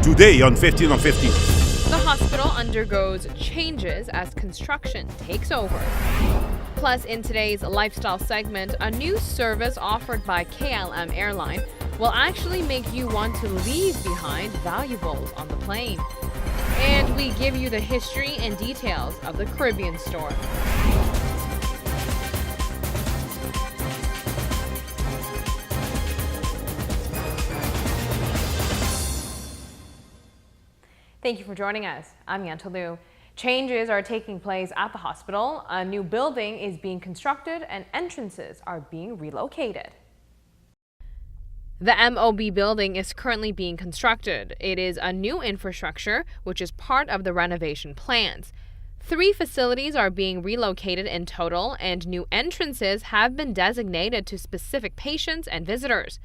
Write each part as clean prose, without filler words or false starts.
today on 15 on 15. The hospital undergoes changes as construction takes over. Plus, in today's lifestyle segment, a new service offered by KLM Airline will actually make you want to leave behind valuables on the plane. And we give you the history and details of the Caribbean store. Thank you for joining us. I'm Yanta Liu. Changes are taking place at the hospital. A new building is being constructed and entrances are being relocated. The MOB building is currently being constructed. It is a new infrastructure, which is part of the renovation plans. 3 facilities are being relocated in total, and new entrances have been designated to specific patients and visitors.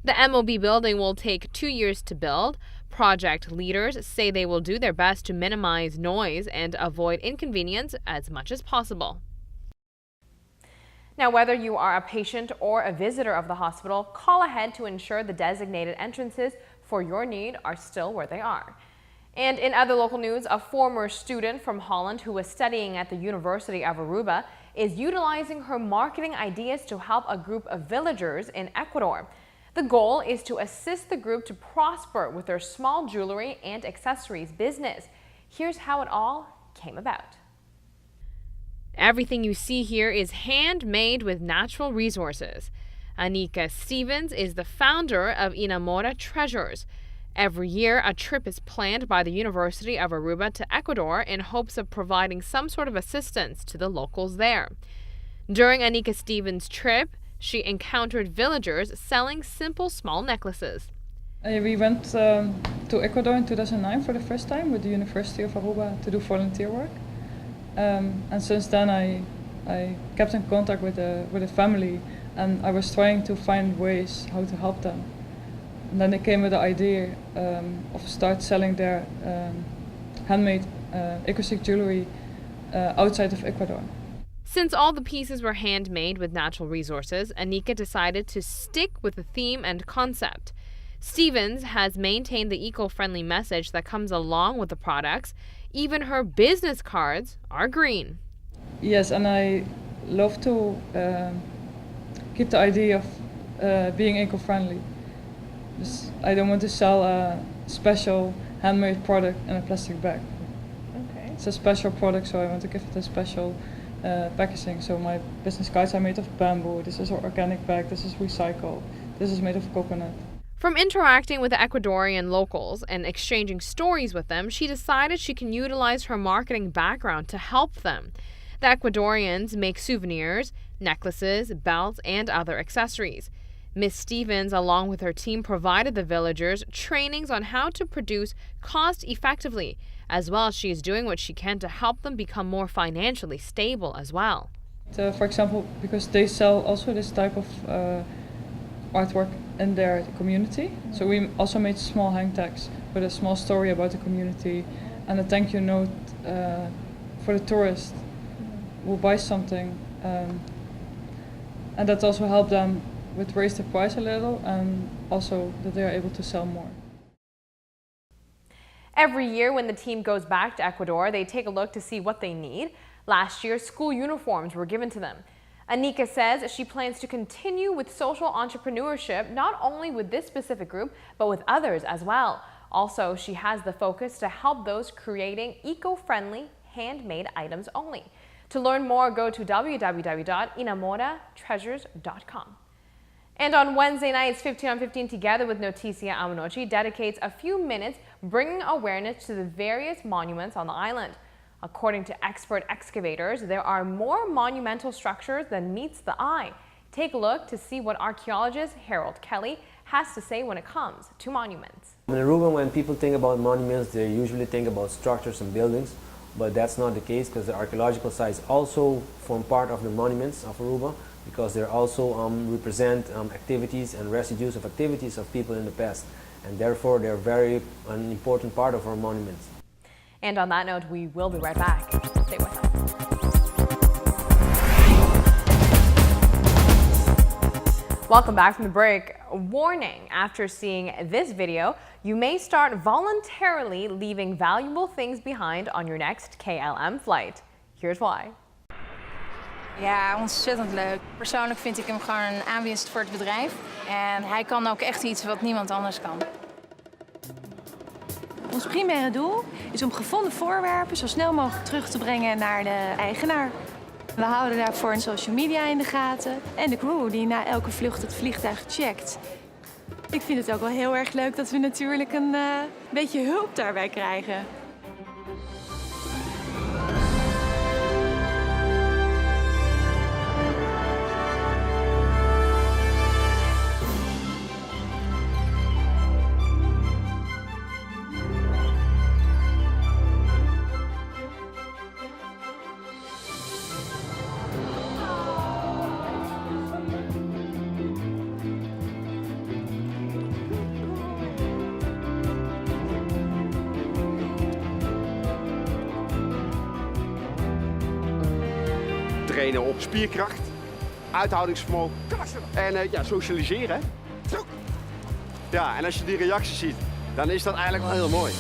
The MOB building will take 2 years to build. Project leaders say they will do their best to minimize noise and avoid inconvenience as much as possible. Now, whether you are a patient or a visitor of the hospital, call ahead to ensure the designated entrances for your need are still where they are. And in other local news, a former student from Holland who was studying at the University of Aruba is utilizing her marketing ideas to help a group of villagers in Ecuador. The goal is to assist the group to prosper with their small jewelry and accessories business. Here's how it all came about. Everything you see here is handmade with natural resources. Anika Stevens is the founder of Enamora Treasures. Every year, a trip is planned by the University of Aruba to Ecuador in hopes of providing some sort of assistance to the locals there. During Anika Stevens' trip, she encountered villagers selling simple small necklaces. We went to Ecuador in 2009 for the first time with the University of Aruba to do volunteer work. And since then I kept in contact with the family, and I was trying to find ways how to help them. And then they came with the idea of start selling their handmade acoustic jewelry outside of Ecuador. Since all the pieces were handmade with natural resources, Anika decided to stick with the theme and concept. Stevens has maintained the eco-friendly message that comes along with the products. Even her business cards are green. Yes, and I love to keep the idea of being eco-friendly. I don't want to sell a special handmade product in a plastic bag. Okay. It's a special product, so I want to give it a special packaging. So my business cards are made of bamboo. This is an organic bag. This is recycled. This is made of coconut. From interacting with the Ecuadorian locals and exchanging stories with them, she decided she can utilize her marketing background to help them. The Ecuadorians make souvenirs, necklaces, belts, and other accessories. Miss Stevens, along with her team, provided the villagers trainings on how to produce cost-effectively, as well as she is doing what she can to help them become more financially stable as well. For example, because they sell also this type of artwork in their community. So we also made small hang tags with a small story about the community and a thank you note for the tourist who buys something. And that also helped them with raise the price a little, and also that they are able to sell more. Every year when the team goes back to Ecuador, they take a look to see what they need. Last year, school uniforms were given to them. Anika says she plans to continue with social entrepreneurship, not only with this specific group, but with others as well. Also, she has the focus to help those creating eco-friendly handmade items only. To learn more, go to www.enamoratreasures.com. And on Wednesday nights, 15 on 15 together with Noticia Amanochi dedicates a few minutes bringing awareness to the various monuments on the island. According to expert excavators, there are more monumental structures than meets the eye. Take a look to see what archaeologist Harold Kelly has to say when it comes to monuments. In Aruba, when people think about monuments, they usually think about structures and buildings, but that's not the case because the archaeological sites also form part of the monuments of Aruba, because they also represent activities and residues of activities of people in the past, and therefore they're an important part of our monuments. And on that note, we will be right back. Stay with us. Welcome back from the break. Warning, after seeing this video, you may start voluntarily leaving valuable things behind on your next KLM flight. Here's why. Ja, ontzettend leuk. Persoonlijk vind ik hem gewoon een aanwinst voor het bedrijf. En hij kan ook echt iets wat niemand anders kan. Ons primaire doel is om gevonden voorwerpen zo snel mogelijk terug te brengen naar de eigenaar. We houden daarvoor social media in de gaten en de crew die na elke vlucht het vliegtuig checkt. Ik vind het ook wel heel erg leuk dat we natuurlijk een beetje hulp daarbij krijgen. Trainen op spierkracht, uithoudingsvermogen en ja, socialiseren. Ja, en als je die reacties ziet, dan is dat eigenlijk wel heel mooi.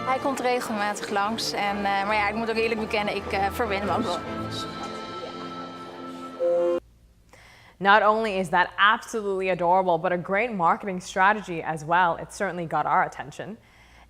Hij komt regelmatig langs. Maar ja, ik moet ook eerlijk bekennen, ik verwen hem ook wel. Not only is that absolutely adorable, but a great marketing strategy as well. It certainly got our attention.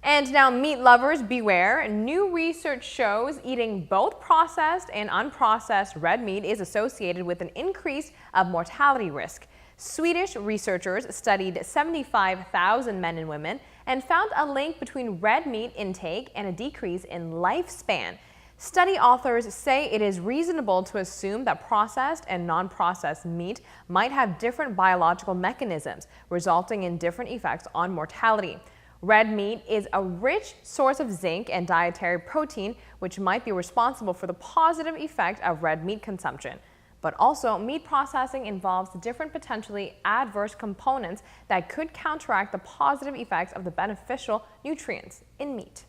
And now, meat lovers, beware. New research shows eating both processed and unprocessed red meat is associated with an increase of mortality risk. Swedish researchers studied 75,000 men and women and found a link between red meat intake and a decrease in lifespan. Study authors say it is reasonable to assume that processed and non-processed meat might have different biological mechanisms, resulting in different effects on mortality. Red meat is a rich source of zinc and dietary protein, which might be responsible for the positive effect of red meat consumption. But also, meat processing involves different potentially adverse components that could counteract the positive effects of the beneficial nutrients in meat.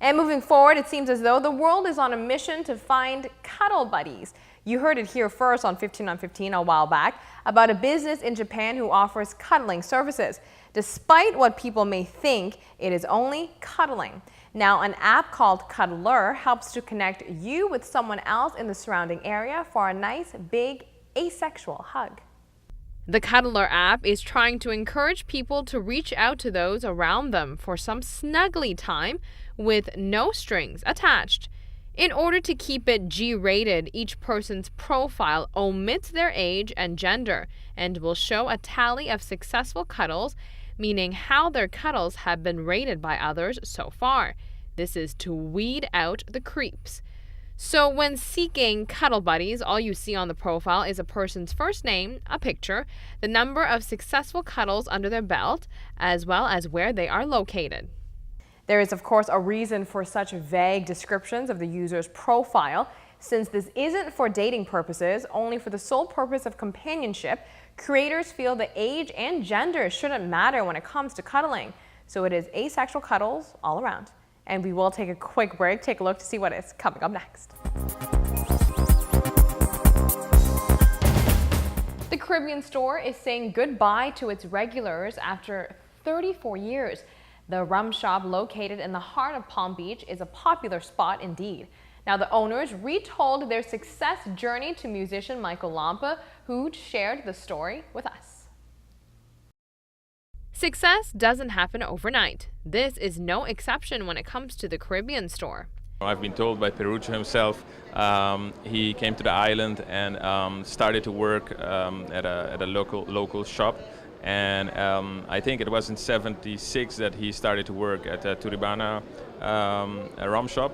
And moving forward, it seems as though the world is on a mission to find cuddle buddies. You heard it here first on 15 on 15 a while back about a business in Japan who offers cuddling services. Despite what people may think, it is only cuddling. Now, an app called Cuddler helps to connect you with someone else in the surrounding area for a nice, big, asexual hug. The Cuddler app is trying to encourage people to reach out to those around them for some snuggly time with no strings attached. In order to keep it G-rated, each person's profile omits their age and gender and will show a tally of successful cuddles, meaning how their cuddles have been rated by others so far. This is to weed out the creeps. So when seeking cuddle buddies, all you see on the profile is a person's first name, a picture, the number of successful cuddles under their belt, as well as where they are located. There is, of course, a reason for such vague descriptions of the user's profile. Since this isn't for dating purposes, only for the sole purpose of companionship, creators feel the age and gender shouldn't matter when it comes to cuddling. So it is asexual cuddles all around. And we will take a quick break, take a look to see what is coming up next. The Caribbean store is saying goodbye to its regulars after 34 years. The rum shop, located in the heart of Palm Beach, is a popular spot indeed. Now, the owners retold their success journey to musician Michael Lampe, who shared the story with us. Success doesn't happen overnight. This is no exception when it comes to the Caribbean store. I've been told by Peruccio himself, he came to the island and started to work at a local shop. And I think it was in '76 that he started to work at Turibana, a rum shop.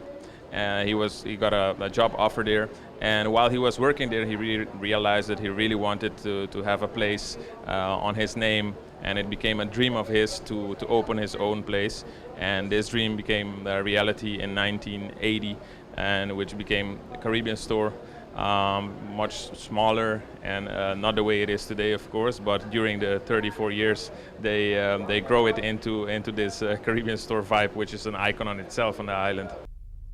He got a job offer there, and while he was working there, he realized that he really wanted to have a place on his name, and it became a dream of his to open his own place. And this dream became a reality in 1980, and which became the Caribbean store. much smaller and not the way it is today, of course. But during the 34 years, they grow it into this Caribbean store vibe, which is an icon on itself on the island.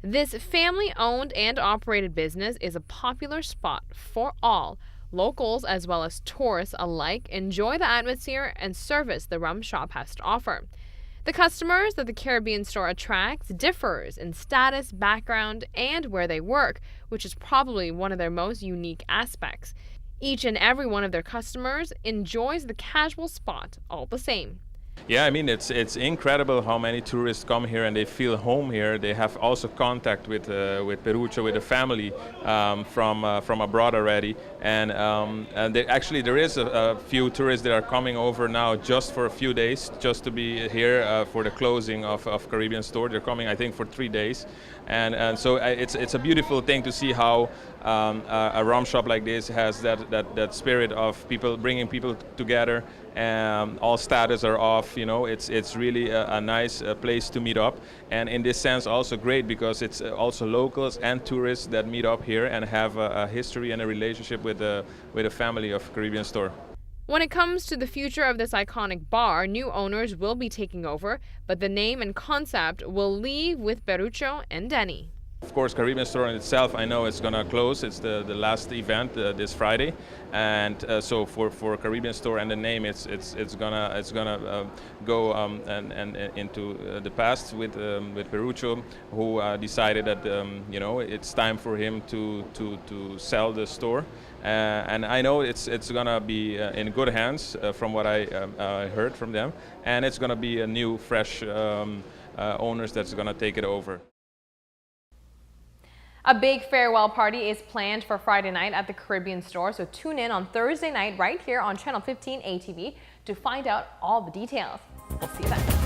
This family-owned and operated business is a popular spot for all. Locals as well as tourists alike enjoy the atmosphere and service the rum shop has to offer. The customers that the Caribbean store attracts differs in status, background, and where they work, which is probably one of their most unique aspects. Each and every one of their customers enjoys the casual spot all the same. Yeah, I mean, it's incredible how many tourists come here and they feel home here. They have also contact with Perucho, with the family from abroad already. And actually there is a few tourists that are coming over now just for a few days, just to be here for the closing of Caribbean store. They're coming, I think, for 3 days. And so it's a beautiful thing to see how a rum shop like this has that spirit of people bringing people together. All status are off, you know. It's really a nice place to meet up, and in this sense also great because it's also locals and tourists that meet up here and have a history and a relationship with the family of Caribbean store. When it comes to the future of this iconic bar, new owners will be taking over, but the name and concept will leave with Perucho and Denny. Of course, Caribbean store in itself, I know it's going to close. It's the last event this Friday, and so for Caribbean store and the name, it's gonna go and into the past with Perucho, who decided that you know, it's time for him to sell the store, and I know it's gonna be in good hands from what I heard from them, and it's gonna be a new, fresh owners that's gonna take it over. A big farewell party is planned for Friday night at the Caribbean store, so tune in on Thursday night right here on Channel 15 ATV to find out all the details. We'll see you then.